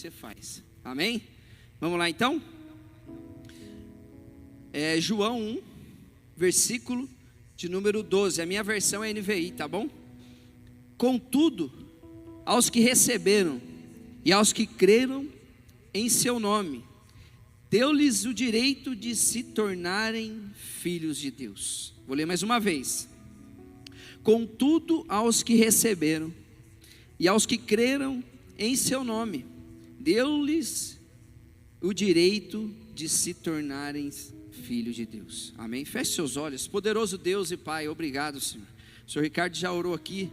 você faz. Amém? Vamos lá então? João 1, versículo de número 12. A minha versão é NVI, tá bom? Contudo, aos que receberam e aos que creram em seu nome, deu-lhes o direito de se tornarem filhos de Deus. Vou ler mais uma vez. Contudo, aos que receberam e aos que creram em seu nome, deu-lhes o direito de se tornarem filhos de Deus. Amém? Feche seus olhos. Poderoso Deus e Pai, obrigado, Senhor. O Senhor Ricardo já orou aqui.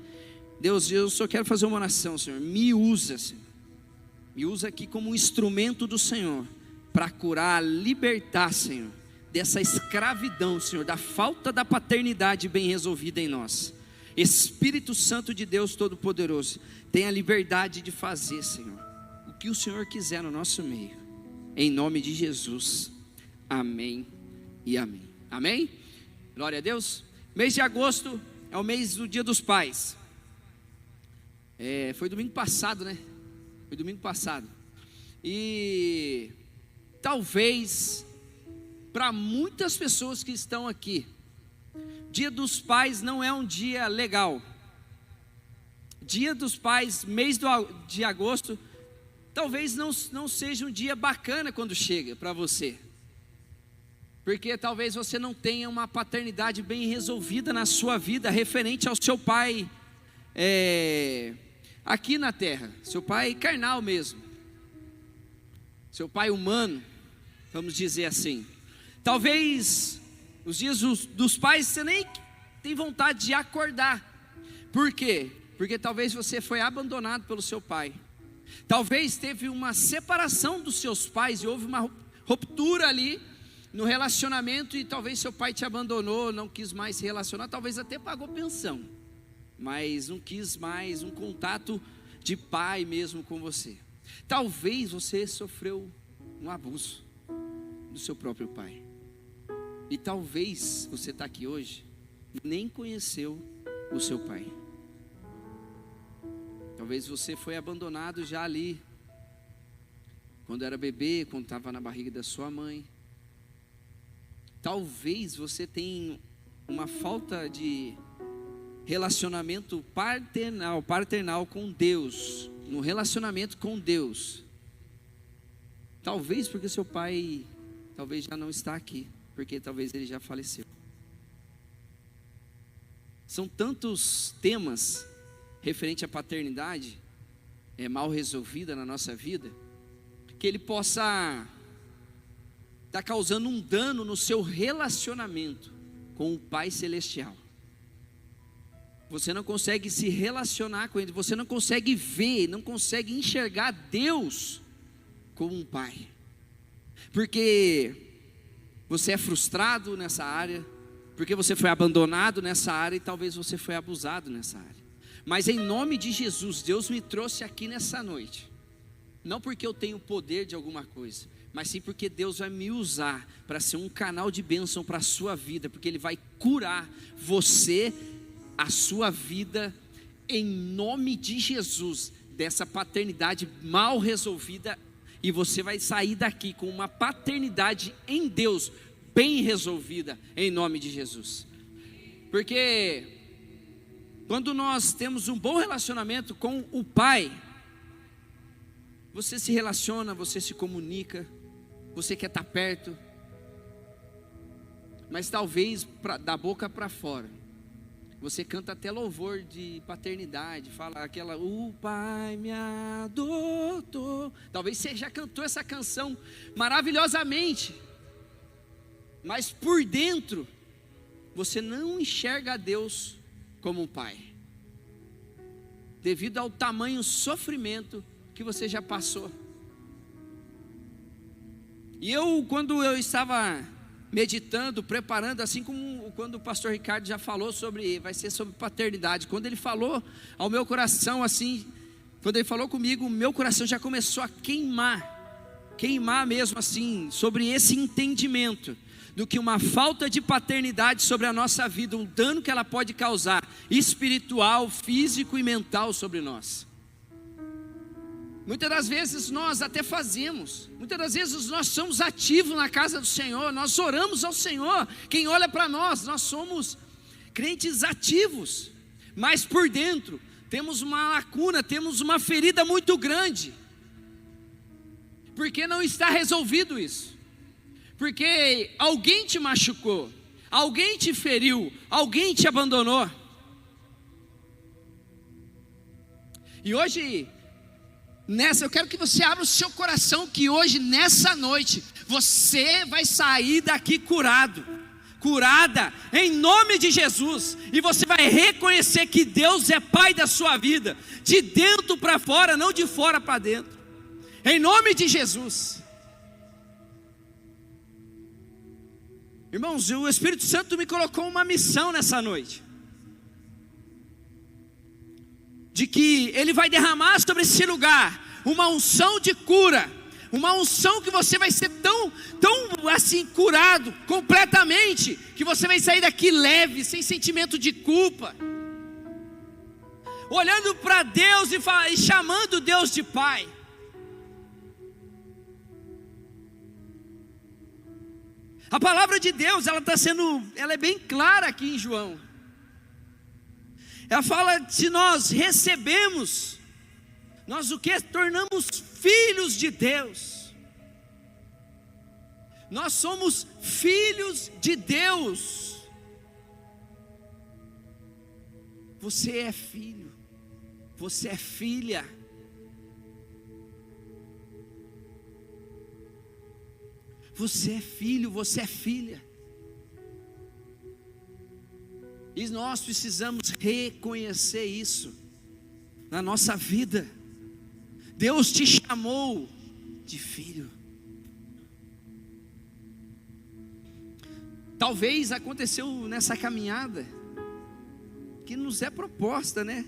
Deus, eu só quero fazer uma oração, Senhor. Me usa, Senhor. Me usa aqui como um instrumento do Senhor para curar, libertar, Senhor, dessa escravidão, Senhor, da falta da paternidade bem resolvida em nós. Espírito Santo de Deus Todo-Poderoso, tenha liberdade de fazer, Senhor, o que o Senhor quiser no nosso meio, em nome de Jesus, amém e amém. Amém? Glória a Deus. Mês de agosto é o mês do Dia dos Pais. Foi domingo passado, né? Foi domingo passado. E talvez para muitas pessoas que estão aqui, Dia dos Pais não é um dia legal. Dia dos Pais, mês de agosto, talvez não seja um dia bacana quando chega para você. Porque talvez você não tenha uma paternidade bem resolvida na sua vida, referente ao seu pai aqui na terra, seu pai carnal mesmo, seu pai humano, vamos dizer assim. Talvez os dias dos pais você nem tem vontade de acordar. Por quê? Porque talvez você foi abandonado pelo seu pai. Talvez teve uma separação dos seus pais e houve uma ruptura ali no relacionamento, e talvez seu pai te abandonou, não quis mais se relacionar, talvez até pagou pensão, mas não quis mais um contato de pai mesmo com você. Talvez você sofreu um abuso do seu próprio pai. E talvez você está aqui hoje e nem conheceu o seu pai. Talvez você foi abandonado já ali, quando era bebê, quando estava na barriga da sua mãe. Talvez você tenha uma falta de relacionamento paternal com Deus, no relacionamento com Deus. Talvez porque seu pai talvez já não está aqui, porque talvez ele já faleceu. São tantos temas referente à paternidade mal resolvida na nossa vida, que ele possa estar causando um dano no seu relacionamento com o Pai Celestial. Você não consegue se relacionar com Ele, você não consegue ver, não consegue enxergar Deus como um Pai, porque você é frustrado nessa área, porque você foi abandonado nessa área e talvez você foi abusado nessa área. Mas em nome de Jesus, Deus me trouxe aqui nessa noite, não porque eu tenho poder de alguma coisa, mas sim porque Deus vai me usar para ser um canal de bênção para a sua vida, porque Ele vai curar você, a sua vida, em nome de Jesus, dessa paternidade mal resolvida, e você vai sair daqui com uma paternidade em Deus bem resolvida, em nome de Jesus. Porque quando nós temos um bom relacionamento com o Pai, você se relaciona, você se comunica, você quer estar perto, mas talvez da boca para fora, você canta até louvor de paternidade, fala aquela, o Pai me adotou. Talvez você já cantou essa canção maravilhosamente, mas por dentro, você não enxerga a Deus como um pai, devido ao tamanho sofrimento que você já passou. E quando eu estava meditando, preparando, assim como quando o pastor Ricardo já falou vai ser sobre paternidade, quando ele falou ao meu coração assim, quando ele falou comigo, meu coração já começou a queimar mesmo assim, sobre esse entendimento, do que uma falta de paternidade sobre a nossa vida, o dano que ela pode causar, espiritual, físico e mental sobre nós. Muitas das vezes nós até fazemos, muitas das vezes nós somos ativos na casa do Senhor, nós oramos ao Senhor. Quem olha para nós somos crentes ativos, mas por dentro temos uma lacuna, temos uma ferida muito grande, porque não está resolvido isso, porque alguém te machucou, alguém te feriu, alguém te abandonou. E hoje, eu quero que você abra o seu coração, que hoje, nessa noite, você vai sair daqui curado, curada, em nome de Jesus, e você vai reconhecer que Deus é Pai da sua vida, de dentro para fora, não de fora para dentro, em nome de Jesus. Irmãos, o Espírito Santo me colocou uma missão nessa noite, de que Ele vai derramar sobre esse lugar uma unção de cura, uma unção que você vai ser tão assim curado completamente, que você vai sair daqui leve, sem sentimento de culpa, olhando para Deus e chamando Deus de Pai. A palavra de Deus, ela é bem clara aqui em João. Ela fala: se nós recebemos, nós o que? Tornamos filhos de Deus. Nós somos filhos de Deus. Você é filho, você é filha. Você é filho, você é filha. E nós precisamos reconhecer isso na nossa vida. Deus te chamou de filho. Talvez aconteceu nessa caminhada que nos é proposta, né?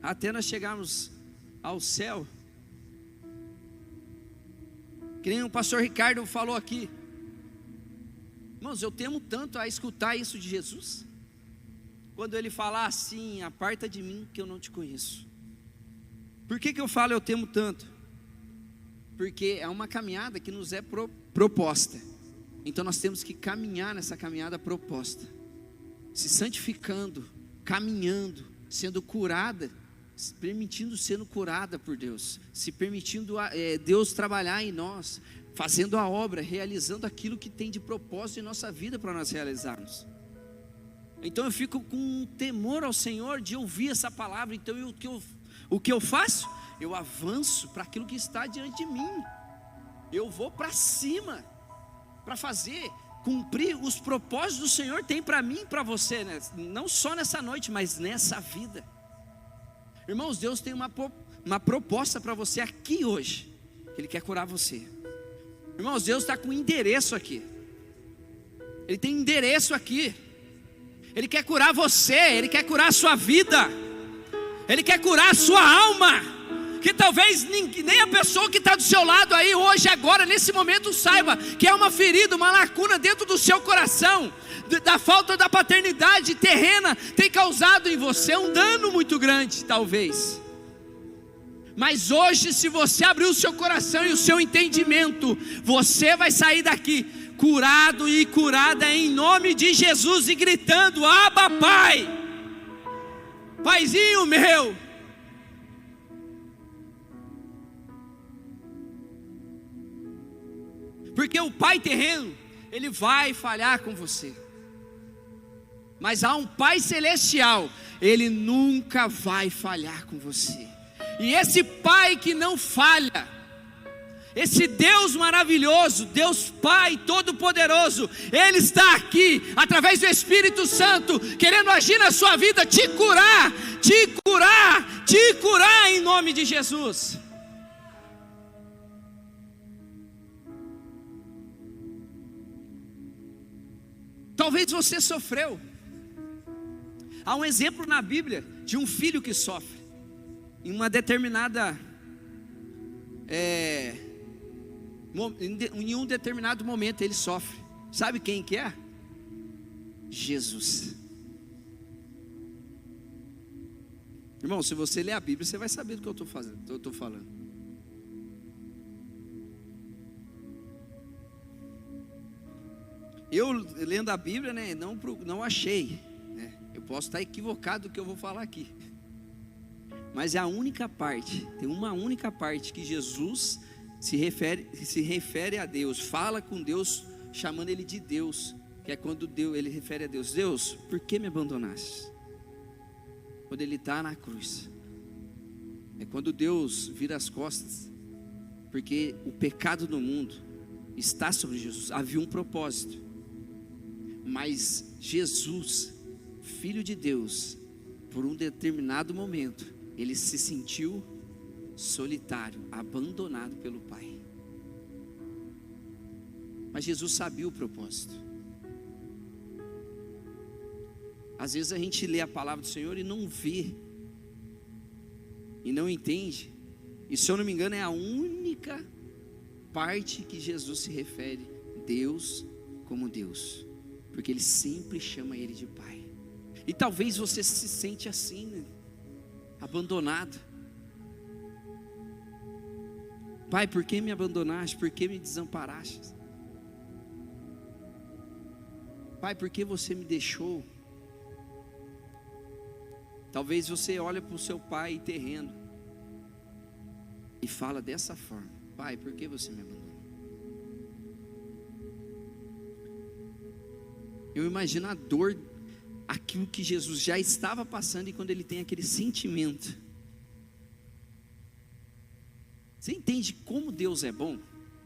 Até nós chegarmos ao céu. Que nem o pastor Ricardo falou aqui. Irmãos, eu temo tanto a escutar isso de Jesus. Quando ele falar assim: aparta de mim que eu não te conheço. Por que eu falo eu temo tanto? Porque é uma caminhada que nos é proposta. Então nós temos que caminhar nessa caminhada proposta, se santificando, caminhando, sendo curada, se permitindo sendo curada por Deus, se permitindo Deus trabalhar em nós, fazendo a obra, realizando aquilo que tem de propósito em nossa vida para nós realizarmos. Então eu fico com um temor ao Senhor de ouvir essa palavra. Então o que eu faço? Eu avanço para aquilo que está diante de mim. Eu vou para cima, para cumprir os propósitos do Senhor tem para mim e para você, né? Não só nessa noite, mas nessa vida. Irmãos, Deus tem uma proposta para você aqui hoje. Ele quer curar você. Irmãos, Deus está com endereço aqui. Ele tem endereço aqui. Ele quer curar você, Ele quer curar a sua vida, Ele quer curar a sua alma, que talvez nem a pessoa que está do seu lado aí hoje, agora, nesse momento, saiba que é uma ferida, uma lacuna dentro do seu coração, da falta da paternidade terrena, tem causado em você um dano muito grande, talvez. Mas hoje, se você abrir o seu coração e o seu entendimento, você vai sair daqui curado e curada em nome de Jesus, e gritando: Abba, Pai, Paizinho meu. Porque o Pai terreno, ele vai falhar com você, mas há um Pai celestial, ele nunca vai falhar com você. E esse Pai que não falha, esse Deus maravilhoso, Deus Pai Todo-Poderoso, Ele está aqui, através do Espírito Santo, querendo agir na sua vida, te curar, te curar, te curar em nome de Jesus. Talvez você sofreu. Há um exemplo na Bíblia de um filho que sofre em uma determinada em um determinado momento ele sofre. Sabe quem que é? Jesus. Irmão, se você ler a Bíblia, você vai saber do que eu estou falando. Eu lendo a Bíblia, né, não achei, né? Eu posso estar equivocado do que eu vou falar aqui, mas é a única parte, tem uma única parte que Jesus se refere a Deus, fala com Deus, chamando ele de Deus, que é quando ele refere a Deus: Deus, por que me abandonaste? Quando ele está na cruz, é quando Deus vira as costas, porque o pecado do mundo está sobre Jesus. Havia um propósito, mas Jesus, Filho de Deus, por um determinado momento, ele se sentiu solitário, abandonado pelo Pai. Mas Jesus sabia o propósito. Às vezes a gente lê a palavra do Senhor e não vê, e não entende. E se eu não me engano, é a única parte que Jesus se refere Deus como Deus, porque ele sempre chama ele de Pai. E talvez você se sente assim, né? Abandonado. Pai, por que me abandonaste? Por que me desamparaste? Pai, por que você me deixou? Talvez você olhe para o seu pai terreno e fala dessa forma: Pai, por que você me abandonou? Eu imagino a dor, aquilo que Jesus já estava passando, e quando ele tem aquele sentimento. Você entende como Deus é bom?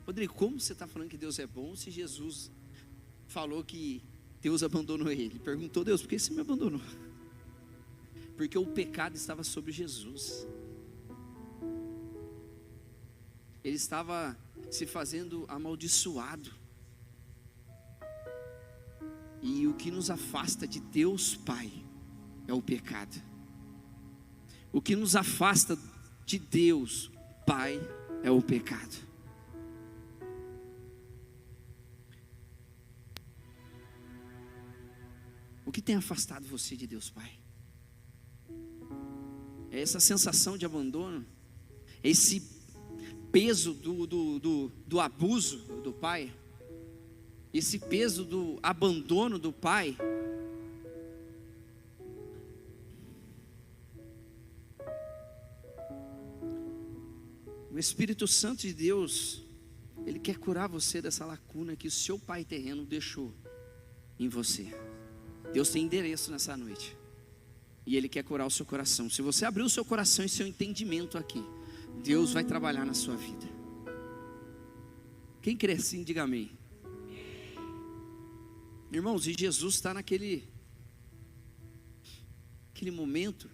Rodrigo, como você está falando que Deus é bom se Jesus falou que Deus abandonou ele? Perguntou: Deus, por que você me abandonou? Porque o pecado estava sobre Jesus. Ele estava se fazendo amaldiçoado. E o que nos afasta de Deus Pai é o pecado. O que nos afasta de Deus Pai é o pecado. O que tem afastado você de Deus Pai? É essa sensação de abandono, esse peso do abuso do pai, esse peso do abandono do pai. O Espírito Santo de Deus, ele quer curar você dessa lacuna que o seu pai terreno deixou em você. Deus tem endereço nessa noite, e ele quer curar o seu coração. Se você abrir o seu coração e seu entendimento aqui, Deus vai trabalhar na sua vida. Quem crê assim, diga amém. Irmãos, e Jesus está naquele momento,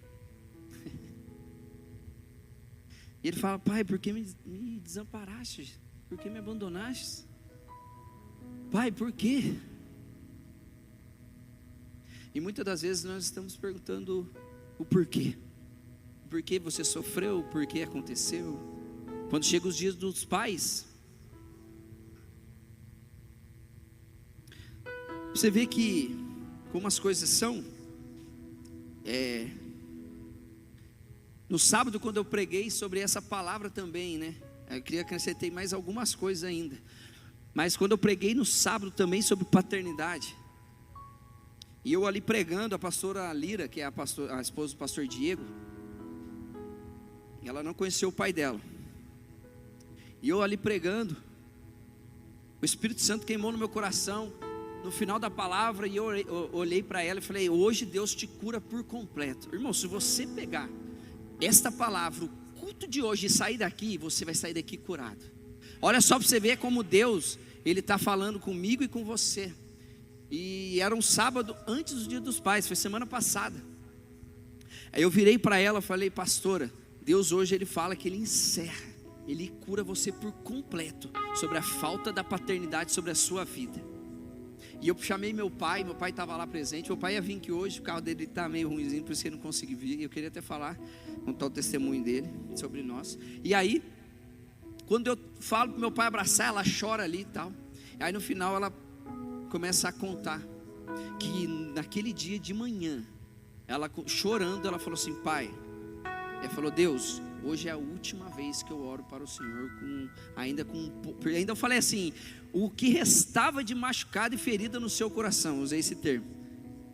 e ele fala: Pai, por que me desamparaste? Por que me abandonaste? Pai, por quê? E muitas das vezes nós estamos perguntando o porquê. Por que você sofreu? Por que aconteceu? Quando chegam os dias dos pais, você vê que como as coisas são. No sábado, quando eu preguei sobre essa palavra também, né? Eu queria acrescentar mais algumas coisas ainda. Mas quando eu preguei no sábado também sobre paternidade, e eu ali pregando, a pastora Lira, que é a esposa do pastor Diego, ela não conheceu o pai dela. E eu ali pregando, o Espírito Santo queimou no meu coração, no final da palavra, e eu olhei para ela e falei: hoje Deus te cura por completo. Irmão, se você pegar esta palavra, o culto de hoje, e sair daqui, você vai sair daqui curado. Olha só para você ver como Deus, ele está falando comigo e com você. E era um sábado antes do Dia dos Pais, foi semana passada. Aí eu virei para ela e falei: pastora, Deus hoje ele fala que ele encerra, ele cura você por completo sobre a falta da paternidade sobre a sua vida. E eu chamei meu pai estava lá presente. Meu pai ia vir aqui hoje, o carro dele está meio ruimzinho, por isso que ele não conseguiu vir. Eu queria até falar, contar o testemunho dele sobre nós. E aí, quando eu falo para meu pai abraçar, ela chora ali e tal. Aí no final ela começa a contar que naquele dia de manhã, ela chorando, ela falou assim: pai, ela falou: Deus, hoje é a última vez que eu oro para o Senhor, ainda eu falei assim, o que restava de machucado e ferida no seu coração, usei esse termo,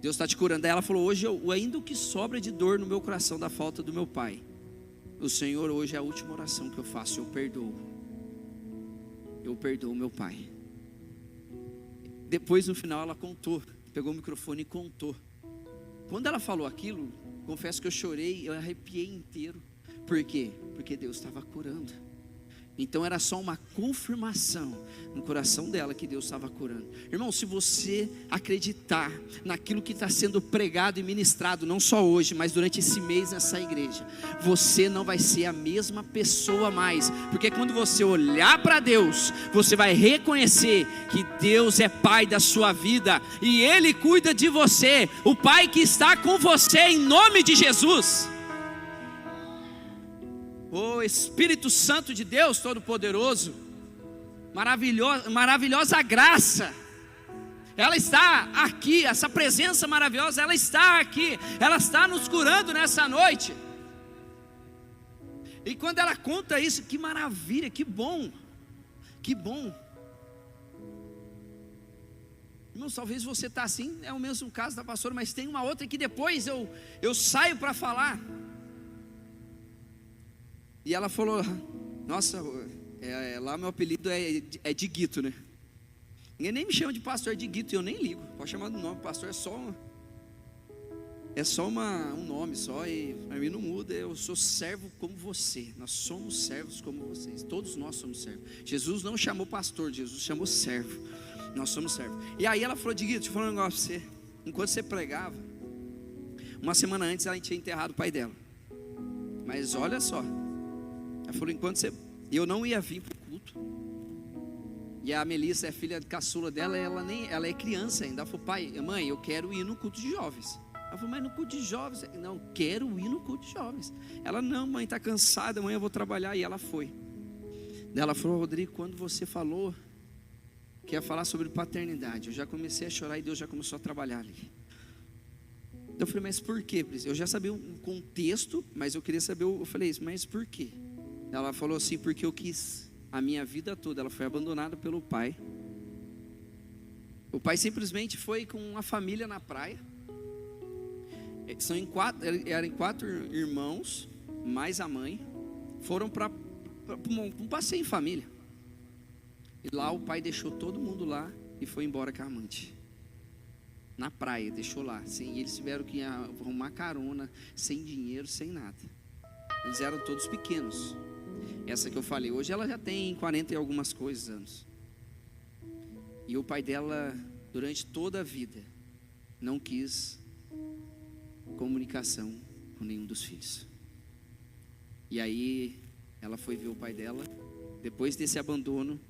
Deus está te curando. Daí ela falou, hoje ainda o que sobra de dor no meu coração da falta do meu pai, o Senhor, hoje é a última oração que eu faço, eu perdoo meu pai. Depois no final ela contou, pegou o microfone e contou. Quando ela falou aquilo, confesso que eu chorei, eu arrepiei inteiro. Por quê? Porque Deus estava curando. Então era só uma confirmação no coração dela que Deus estava curando. Irmão, se você acreditar naquilo que está sendo pregado e ministrado, não só hoje, mas durante esse mês nessa igreja, você não vai ser a mesma pessoa mais. Porque quando você olhar para Deus, você vai reconhecer que Deus é Pai da sua vida e Ele cuida de você, o Pai que está com você em nome de Jesus. O Espírito Santo de Deus Todo-Poderoso, maravilhosa graça, ela está aqui, essa presença maravilhosa, ela está aqui, ela está nos curando nessa noite. E quando ela conta isso, que maravilha, que bom, que bom. Irmãos, talvez você está assim, é o mesmo caso da pastora, mas tem uma outra que depois eu saio para falar. E ela falou, nossa, lá meu apelido é Diguito, né? Ninguém nem me chama de pastor Diguito, e eu nem ligo. Pode chamar do nome, pastor é só um nome só, e para mim não muda. Eu sou servo como você, nós somos servos como vocês, todos nós somos servos. Jesus não chamou pastor, Jesus chamou servo, nós somos servos. E aí ela falou, Diguito, deixa eu falar um negócio para você. Enquanto você pregava, uma semana antes ela tinha enterrado o pai dela. Mas olha só, ela falou, eu não ia vir para o culto. E a Melissa é filha caçula dela, ela é criança ainda. Ela falou, mãe, eu quero ir no culto de jovens. Ela falou, mas no culto de jovens? Não, quero ir no culto de jovens. Ela, não, mãe, está cansada, amanhã eu vou trabalhar. E ela foi. Ela falou, Rodrigo, quando você falou que ia falar sobre paternidade, eu já comecei a chorar e Deus já começou a trabalhar ali. Eu falei, mas por quê? Eu já sabia o contexto, mas eu queria saber, eu falei, mas por quê? Ela falou assim, porque eu quis, a minha vida toda, ela foi abandonada pelo pai. O pai simplesmente foi com uma família na praia. Eram 4 irmãos, mais a mãe. Foram para um passeio em família. E lá o pai deixou todo mundo lá e foi embora com a amante. Na praia, deixou lá. E eles tiveram que arrumar carona, sem dinheiro, sem nada. Eles eram todos pequenos. Essa que eu falei, hoje ela já tem 40 e algumas coisas anos. E o pai dela, durante toda a vida, não quis comunicação com nenhum dos filhos. E aí ela foi ver o pai dela, depois desse abandono,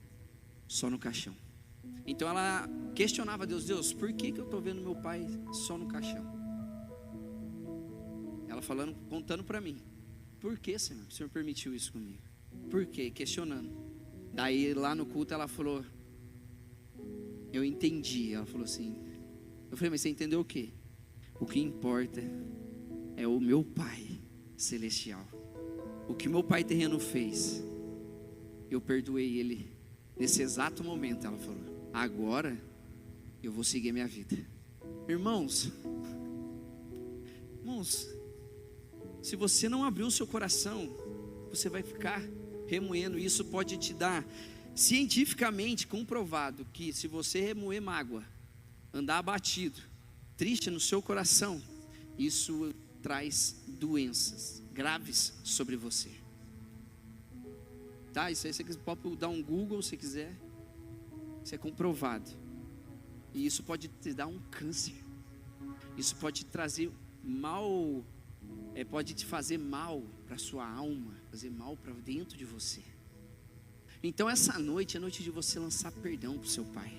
só no caixão. Então ela questionava a Deus, por que eu estou vendo meu pai só no caixão? Ela contando para mim, por que, Senhor? O Senhor permitiu isso comigo? Por quê? Questionando. Daí lá no culto ela falou, eu entendi. Ela falou assim, eu falei, mas você entendeu o quê? O que importa é o meu pai celestial. O que meu pai terreno fez, eu perdoei ele nesse exato momento. Ela falou, agora eu vou seguir minha vida. Irmãos, se você não abrir o seu coração, você vai ficar remoendo. Isso pode te dar, cientificamente comprovado, que se você remoer mágoa, andar abatido, triste no seu coração, isso traz doenças graves sobre você. Tá? Isso aí você pode dar um Google se quiser. Isso é comprovado. E isso pode te dar um câncer. Isso pode te trazer mal, pode te fazer mal para a sua alma, fazer mal para dentro de você. Então essa noite é noite de você lançar perdão para o seu pai.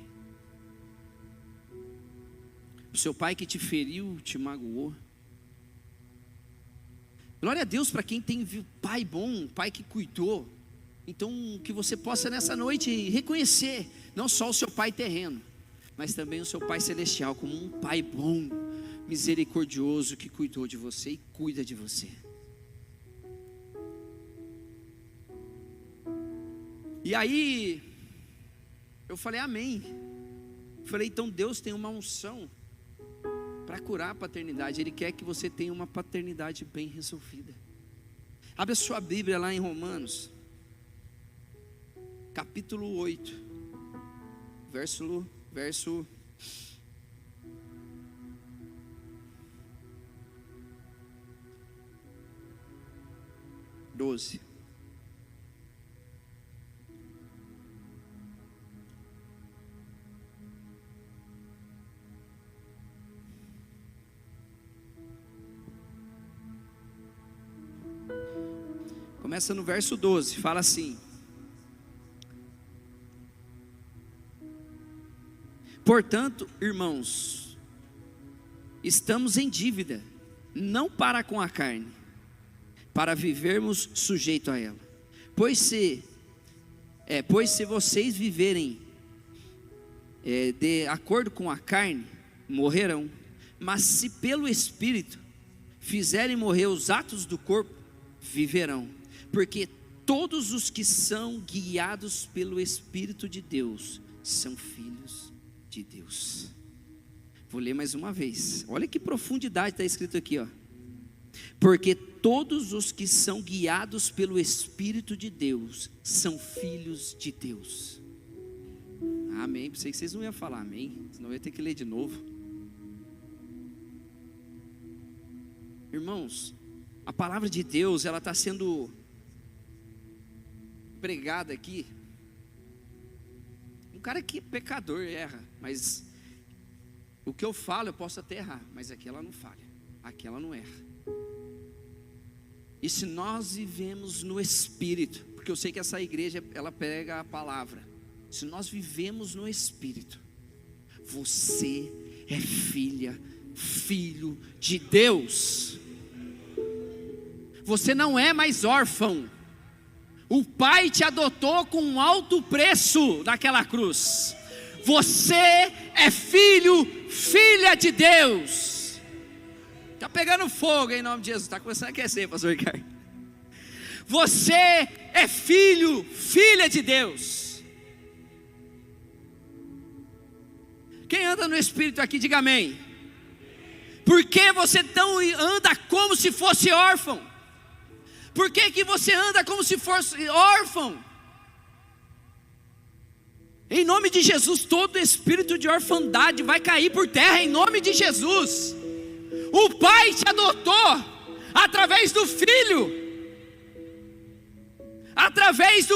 O seu pai que te feriu, te magoou. Glória a Deus para quem tem pai bom, pai que cuidou. Então que você possa nessa noite reconhecer não só o seu pai terreno, mas também o seu pai celestial como um pai bom, misericordioso, que cuidou de você e cuida de você. E aí, eu falei amém. Falei, então Deus tem uma unção para curar a paternidade. Ele quer que você tenha uma paternidade bem resolvida. Abre a sua Bíblia lá em Romanos, capítulo 8, verso 12. Começa no verso 12, fala assim: portanto, irmãos, estamos em dívida, não para com a carne, para vivermos sujeito a ela. Pois se vocês viverem de acordo com a carne, morrerão. Mas se pelo Espírito fizerem morrer os atos do corpo, viverão. Porque todos os que são guiados pelo Espírito de Deus são filhos de Deus. Vou ler mais uma vez. Olha que profundidade está escrito aqui, ó. Porque todos os que são guiados pelo Espírito de Deus são filhos de Deus. Amém. Pensei que vocês não iam falar amém, senão eu ia ter que ler de novo. Irmãos, a palavra de Deus, ela está sendo pregada aqui. Um cara que é pecador erra, mas o que eu falo eu posso até errar, mas aqui ela não falha, aqui ela não erra. E se nós vivemos no Espírito, porque eu sei que essa igreja, ela prega a palavra. Se nós vivemos no Espírito, você é filho de Deus. Você não é mais órfão. O Pai te adotou com um alto preço naquela cruz. Você é filha de Deus. Está pegando fogo em nome de Jesus. Está começando a aquecer, pastor Ricardo. Você é filha de Deus. Quem anda no Espírito aqui, diga amém. Por que você anda como se fosse órfão? Por que você anda como se fosse órfão? Em nome de Jesus, todo espírito de orfandade vai cair por terra, em nome de Jesus. O Pai te adotou através do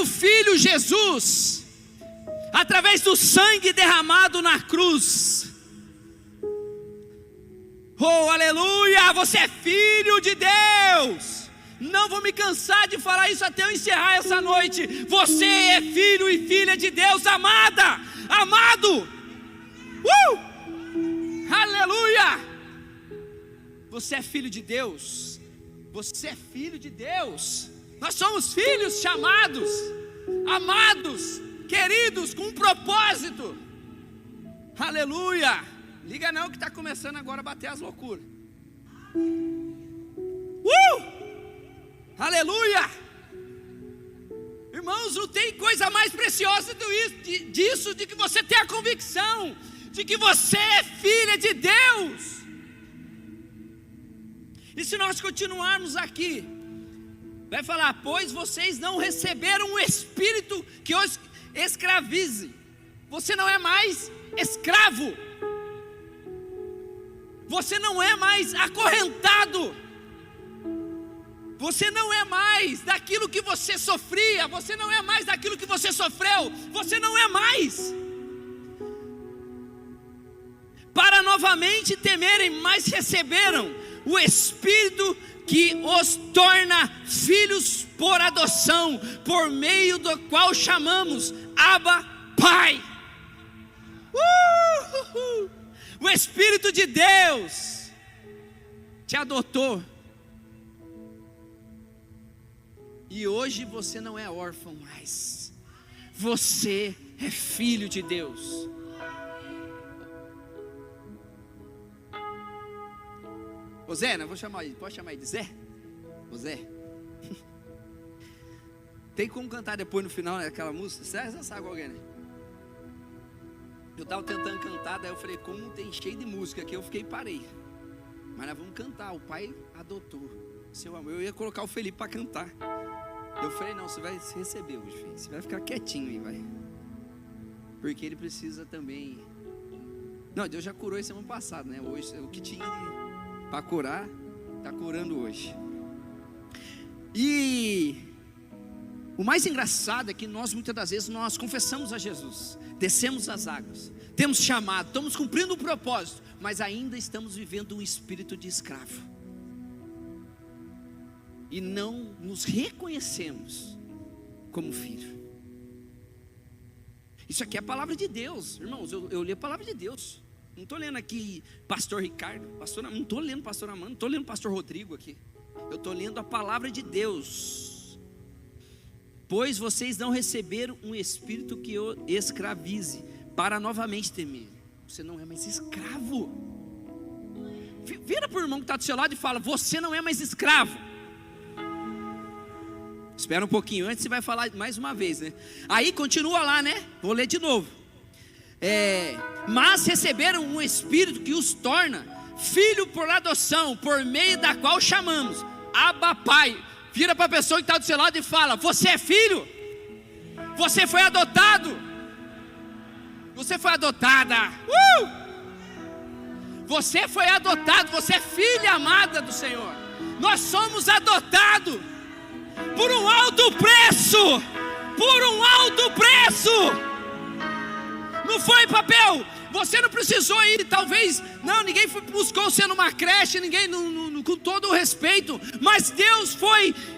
Filho Jesus, através do sangue derramado na cruz. Oh, aleluia, você é filho de Deus. Não vou me cansar de falar isso até eu encerrar essa noite. Você é filho e filha de Deus, amado. Aleluia. Você é filho de Deus. Você é filho de Deus. Nós somos filhos chamados, amados, queridos, com um propósito. Aleluia. Liga não que está começando agora a bater as loucuras. Aleluia. Irmãos, não tem coisa mais preciosa disso, de que você ter a convicção de que você é filha de Deus. E se nós continuarmos aqui, vai falar: pois vocês não receberam um espírito que os escravize. Você não é mais escravo. Você não é mais acorrentado. Você não é mais daquilo que você sofria. Você não é mais daquilo que você sofreu. Você não é mais. Para novamente temerem, mas receberam o Espírito que os torna filhos por adoção, por meio do qual chamamos Abba, Pai. O Espírito de Deus te adotou. E hoje você não é órfão mais. Você é filho de Deus. Ô Zé, não vou chamar ele, pode chamar ele de Zé? Ô Zé. Tem como cantar depois no final, né, aquela música? Você sabe alguém, né? Eu estava tentando cantar, daí eu falei, como tem cheio de música aqui, eu parei. Mas nós vamos cantar, o pai adotou seu amor. Eu ia colocar o Felipe para cantar. Eu falei, não, você vai se receber hoje, filho. Você vai ficar quietinho aí, vai. Porque ele precisa também. Não, Deus já curou esse ano passado, né? Hoje, o que tinha para curar, está curando hoje. E o mais engraçado é que nós, muitas das vezes, nós confessamos a Jesus, descemos as águas, temos chamado, estamos cumprindo o propósito, mas ainda estamos vivendo um espírito de escravo. E não nos reconhecemos como filho. Isso aqui é a palavra de Deus, irmãos. Eu li a palavra de Deus. Não estou lendo aqui pastor Ricardo, não estou lendo pastor Amanda, não estou lendo pastor Rodrigo aqui. Eu estou lendo a palavra de Deus. Pois vocês não receberam um espírito que o escravize, para novamente temer. Você não é mais escravo. Vira para o irmão que está do seu lado e fala, você não é mais escravo. Espera um pouquinho, antes você vai falar mais uma vez, né? Aí continua lá, né? Vou ler de novo. Mas receberam um espírito que os torna filho por adoção, por meio da qual chamamos Abba Pai. Vira para a pessoa que está do seu lado e fala, você é filho? Você foi adotado? Você foi adotada? Você foi adotado, você é filha amada do Senhor. Nós somos adotados por um alto preço. Por um alto preço. Não foi papel. Você não precisou ir, talvez. Não, ninguém buscou você numa creche. Ninguém, com todo o respeito. Mas Deus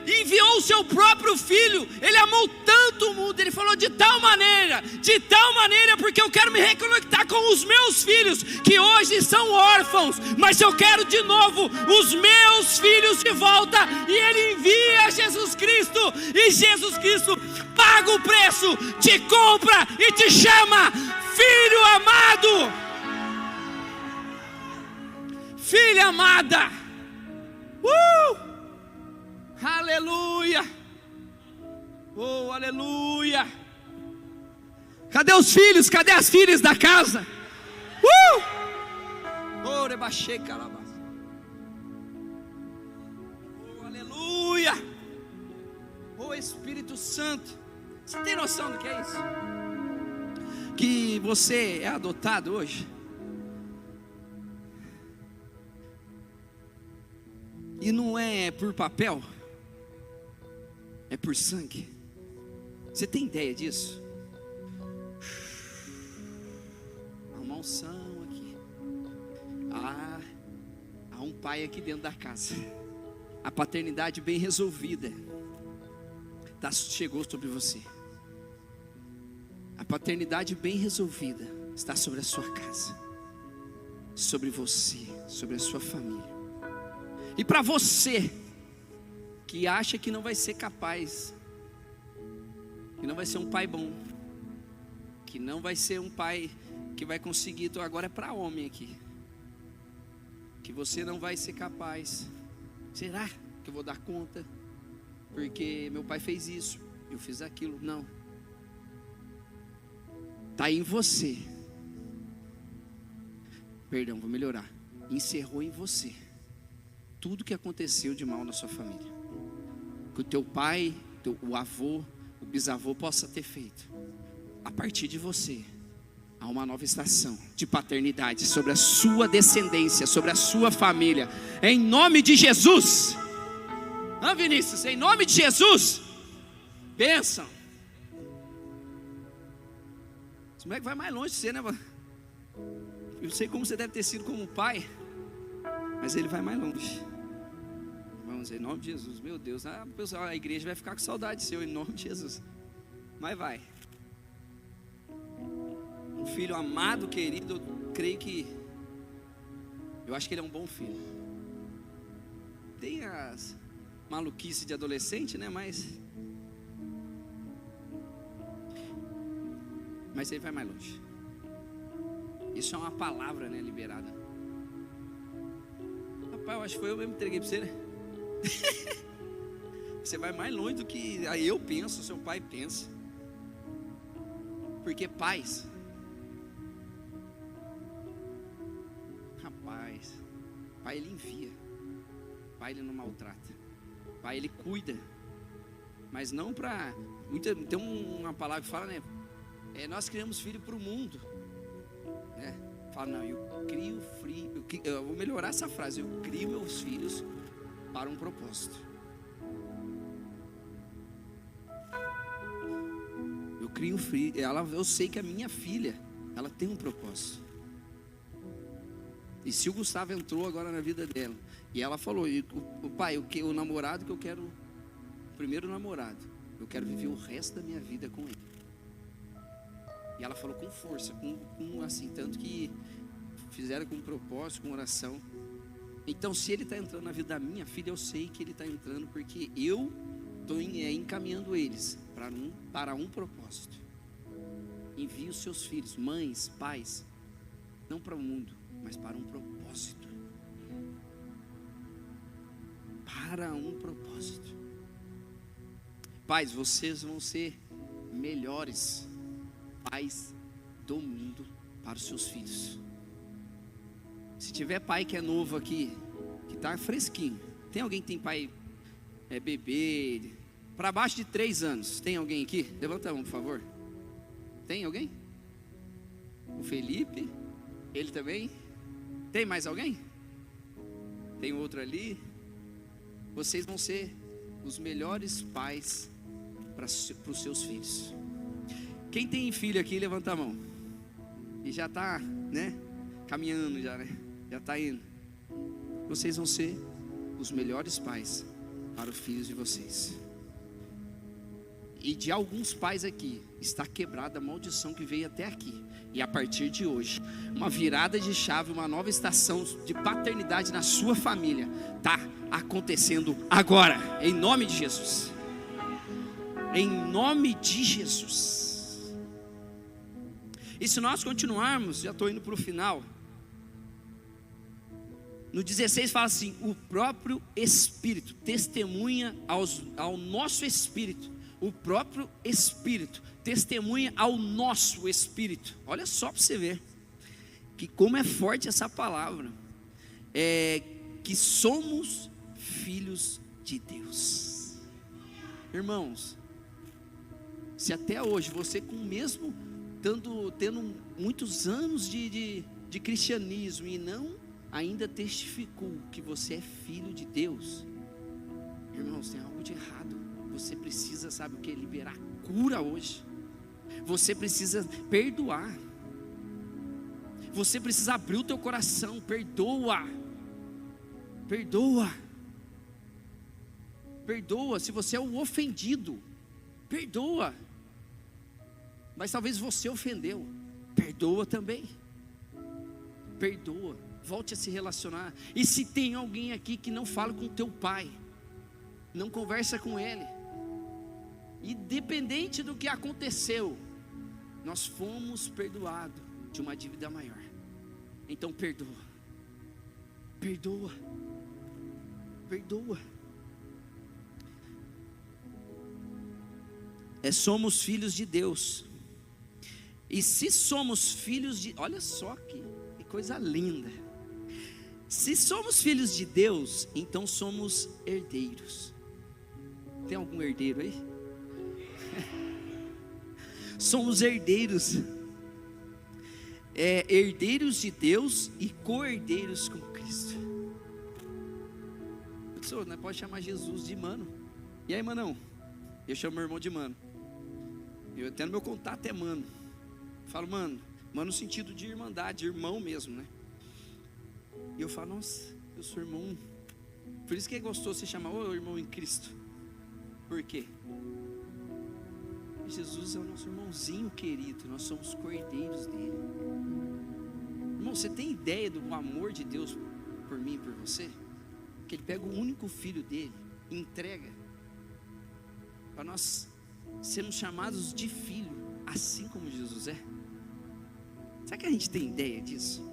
enviou o seu próprio filho. Ele amou tanto o mundo. Ele falou de tal maneira, porque eu quero me reconectar com os meus filhos, que hoje são órfãos, mas eu quero de novo os meus filhos de volta. E Ele envia Jesus Cristo, e Jesus Cristo paga o preço, te compra e te chama filho amado, filha amada. Aleluia. Oh, aleluia. Cadê os filhos? Cadê as filhas da casa? Oh, rebaixei, calabas. Oh, aleluia. Oh, Espírito Santo. Você tem noção do que é isso? Que você é adotado hoje? E não é por papel, é por sangue. Você tem ideia disso? Há uma unção aqui. Há um pai aqui dentro da casa. A paternidade bem resolvida chegou sobre você. A paternidade bem resolvida está sobre a sua casa, sobre você, sobre a sua família. E para você que acha que não vai ser capaz, que não vai ser um pai bom, que não vai ser um pai que vai conseguir, então agora é para homem aqui, que você não vai ser capaz. Será que eu vou dar conta? Porque meu pai fez isso, eu fiz aquilo. Não, está em você. Perdão, vou melhorar. Encerrou em você tudo que aconteceu de mal na sua família, que o teu pai, o avô, o bisavô possa ter feito. A partir de você há uma nova estação de paternidade sobre a sua descendência, sobre a sua família, em nome de Jesus. Não, Vinícius, em nome de Jesus. Bênção. Esse moleque vai mais longe de você, né? Eu sei como você deve ter sido como pai, mas ele vai mais longe. Vamos, em nome de Jesus. Meu Deus, pessoal, a igreja vai ficar com saudade seu, em nome de Jesus. Mas vai. Um filho amado, querido, eu creio que, eu acho que ele é um bom filho. Tem as maluquices de adolescente, né? Mas ele vai mais longe. Isso é uma palavra, né, liberada. Rapaz, eu acho que foi eu mesmo que entreguei para você, né? Você vai mais longe do que eu penso, seu pai pensa. Porque pais, rapaz, pai ele envia, pai ele não maltrata, pai ele cuida, mas não para. Tem uma palavra que fala, né? Nós criamos filho para o mundo, né? Fala, não, eu vou melhorar essa frase, eu crio meus filhos para um propósito. Eu crio filho, eu sei que a minha filha, ela tem um propósito. E se o Gustavo entrou agora na vida dela, e ela falou, o pai, o namorado que eu quero, o primeiro namorado, eu quero viver o resto da minha vida com ele. E ela falou com força, com assim, tanto que fizeram com propósito, com oração. Então, se ele está entrando na vida da minha filha, eu sei que ele está entrando porque eu estou encaminhando eles para um propósito. Envie os seus filhos, mães, pais, não para o mundo, mas para um propósito. Para um propósito. Pais, vocês vão ser melhores pais do mundo para os seus filhos. Se tiver pai que é novo aqui, que está fresquinho, tem alguém que tem pai bebê, para baixo de 3 anos, tem alguém aqui? Levanta a mão, por favor. Tem alguém? O Felipe, ele também? Tem mais alguém? Tem outro ali? Vocês vão ser os melhores pais para os seus filhos. Quem tem filho aqui, levanta a mão. E já está, né? Caminhando já, né? Já está indo. Vocês vão ser os melhores pais para os filhos de vocês. E de alguns pais aqui, está quebrada a maldição que veio até aqui. E a partir de hoje, uma virada de chave, uma nova estação de paternidade na sua família, está acontecendo agora, em nome de Jesus. Em nome de Jesus. E se nós continuarmos, já estou indo para o final. No 16 fala assim: o próprio Espírito testemunha ao nosso Espírito. O próprio Espírito testemunha ao nosso Espírito. Olha só para você ver que como é forte essa palavra. Que somos filhos de Deus. Irmãos, se até hoje você com o mesmo tendo muitos anos de cristianismo e não ainda testificou que você é filho de Deus, irmãos, tem algo de errado. Você precisa, sabe o que? Liberar cura hoje. Você precisa perdoar. Você precisa abrir o teu coração. Perdoa. Perdoa. Perdoa. Se você é o ofendido, perdoa. Mas talvez você ofendeu. Perdoa também. Perdoa. Volte a se relacionar. E se tem alguém aqui que não fala com teu pai, não conversa com ele, independente do que aconteceu, nós fomos perdoados de uma dívida maior. Então perdoa. Perdoa. Perdoa. Somos filhos de Deus. E se somos filhos de... Olha só que coisa linda. Se somos filhos de Deus, então somos herdeiros. Tem algum herdeiro aí? Somos herdeiros. Herdeiros de Deus e co-herdeiros com Cristo. Pessoal, nós pode chamar Jesus de mano. E aí, manão? Eu chamo meu irmão de mano. Eu até no meu contato é mano. Falo, mano no sentido de irmandade, irmão mesmo, né? E eu falo, nossa, eu sou irmão. Por isso que é gostoso você chamar, ô irmão em Cristo. Por quê? Jesus é o nosso irmãozinho querido. Nós somos cordeiros dele. Irmão, você tem ideia do amor de Deus por mim e por você? Que ele pega o único filho dele e entrega para nós sermos chamados de filho, assim como Jesus é. Será que a gente tem ideia disso?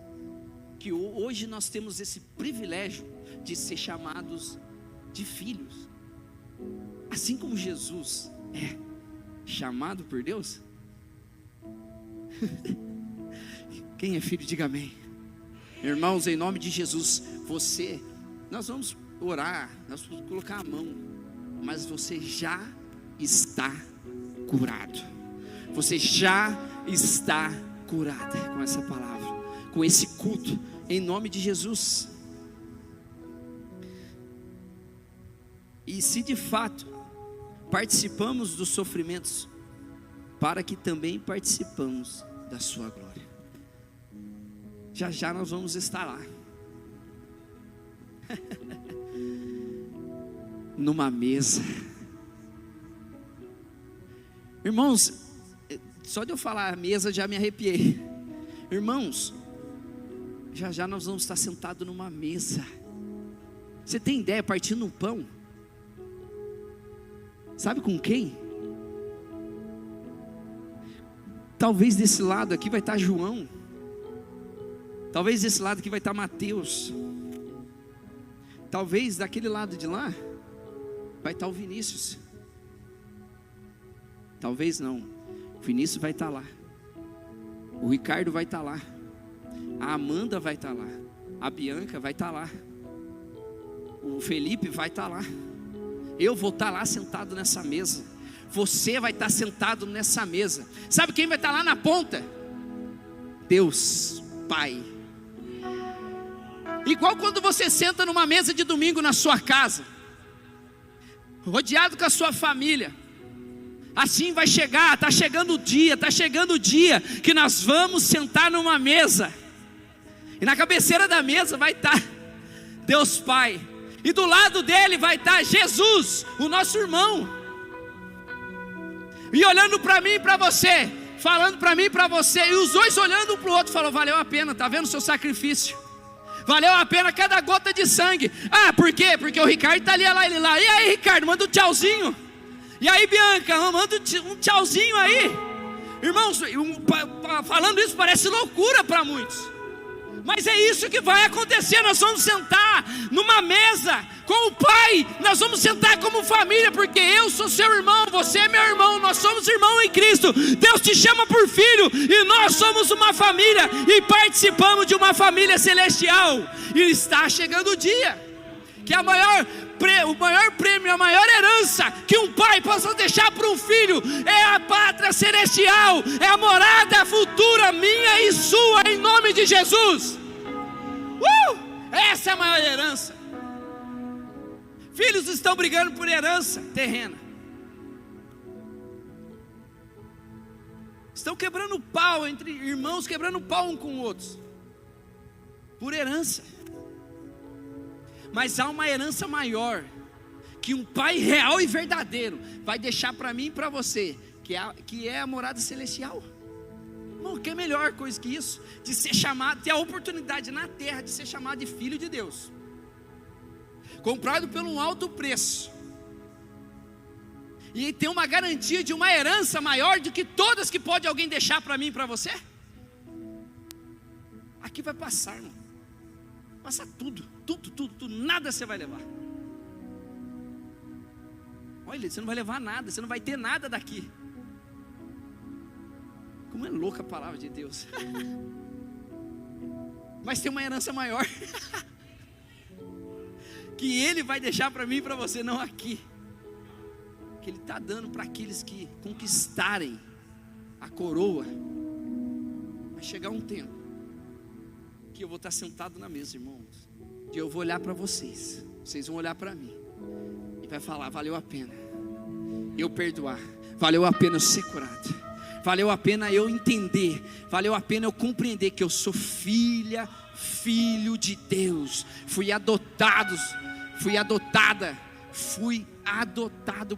Que hoje nós temos esse privilégio de ser chamados de filhos. assim como Jesus é chamado por Deus. Quem é filho, diga amém. Irmãos, em nome de Jesus, nós vamos orar, nós vamos colocar a mão, mas você já está curado. Você já está curada com essa palavra, com esse culto, em nome de Jesus. E se de fato participamos dos sofrimentos, para que também participamos da sua glória. Já já nós vamos estar lá numa mesa. Irmãos, só de eu falar a mesa já me arrepiei. Irmãos, já já nós vamos estar sentados numa mesa. Você tem ideia, partindo um pão? Sabe com quem? Talvez desse lado aqui vai estar João. Talvez desse lado aqui vai estar Mateus. Talvez daquele lado de lá vai estar o Vinícius. Talvez não. O Vinícius vai estar lá. O Ricardo vai estar lá. A Amanda vai estar lá. A Bianca vai estar lá. O Felipe vai estar lá. Eu vou estar lá sentado nessa mesa. Você vai estar sentado nessa mesa. Sabe quem vai estar lá na ponta? Deus Pai. Igual quando você senta numa mesa de domingo na sua casa, rodeado com a sua família. Assim vai chegar, está chegando o dia que nós vamos sentar numa mesa. E na cabeceira da mesa vai estar Deus Pai. E do lado dele vai estar Jesus, o nosso irmão. E olhando para mim e para você, falando para mim e para você, e os dois olhando um para o outro, falou: valeu a pena, está vendo o seu sacrifício? Valeu a pena cada gota de sangue. Ah, por quê? Porque o Ricardo está ali, ele lá. E aí, Ricardo, manda um tchauzinho. E aí, Bianca, manda um tchauzinho aí. Irmãos, falando isso parece loucura para muitos, mas é isso que vai acontecer. Nós vamos sentar numa mesa com o Pai. Nós vamos sentar como família, porque eu sou seu irmão, você é meu irmão, nós somos irmãos em Cristo. Deus te chama por filho, e nós somos uma família, e participamos de uma família celestial. E está chegando o dia que o maior prêmio, a maior herança que um pai possa deixar para um filho é a pátria celestial, é a morada futura minha e sua, em nome de Jesus. Essa é a maior herança. Filhos estão brigando por herança terrena, estão quebrando pau entre irmãos, quebrando pau um com outros por herança. Mas há uma herança maior que um pai real e verdadeiro vai deixar para mim e para você, que é a morada celestial. Irmão, que melhor coisa que isso? De ser chamado, ter a oportunidade na terra de ser chamado de filho de Deus, comprado por um alto preço, e ter uma garantia de uma herança maior do que todas que pode alguém deixar para mim e para você. Aqui vai passar, irmão. Passa tudo, nada você vai levar. Olha, você não vai levar nada, você não vai ter nada daqui. Como é louca a palavra de Deus. Mas tem uma herança maior que Ele vai deixar para mim e para você, não aqui, que Ele está dando para aqueles que conquistarem a coroa. Vai chegar um tempo que eu vou estar sentado na mesa, irmãos, e eu vou olhar para vocês, vocês vão olhar para mim e vai falar: valeu a pena eu perdoar, valeu a pena eu ser curado, valeu a pena eu entender, valeu a pena eu compreender que eu sou filho de Deus, fui adotado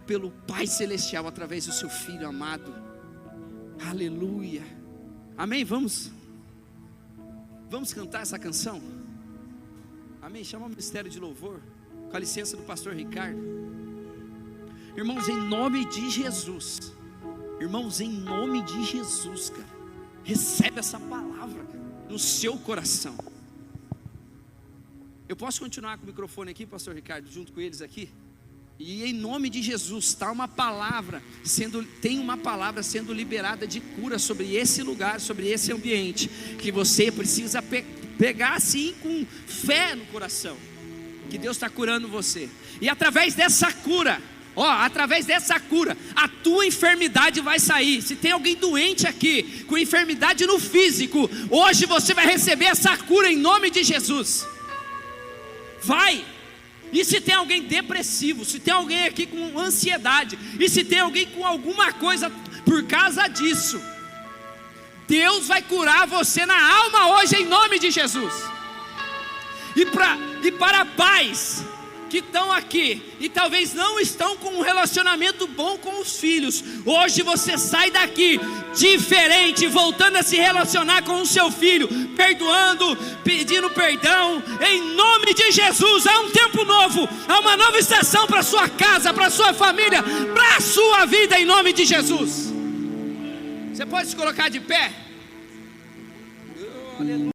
pelo Pai Celestial através do seu Filho amado. Aleluia, amém. Vamos cantar essa canção? Amém? Chama o ministério de louvor, com a licença do pastor Ricardo. Irmãos, em nome de Jesus, cara, recebe essa palavra no seu coração. Eu posso continuar com o microfone aqui, pastor Ricardo, junto com eles aqui? E em nome de Jesus, tem uma palavra sendo liberada de cura sobre esse lugar, sobre esse ambiente, que você precisa pegar assim com fé no coração, que Deus está curando você. E através dessa cura, a tua enfermidade vai sair. Se tem alguém doente aqui, com enfermidade no físico, hoje você vai receber essa cura em nome de Jesus. Vai. E se tem alguém depressivo, se tem alguém aqui com ansiedade, e se tem alguém com alguma coisa por causa disso, Deus vai curar você na alma hoje em nome de Jesus. E para pais que estão aqui e talvez não estão com um relacionamento bom com os filhos, hoje você sai daqui diferente, voltando a se relacionar com o seu filho, perdoando, pedindo perdão, em nome de Jesus. Há um tempo novo, há uma nova estação para sua casa, para sua família, para a sua vida, em nome de Jesus. Você pode se colocar de pé? Aleluia.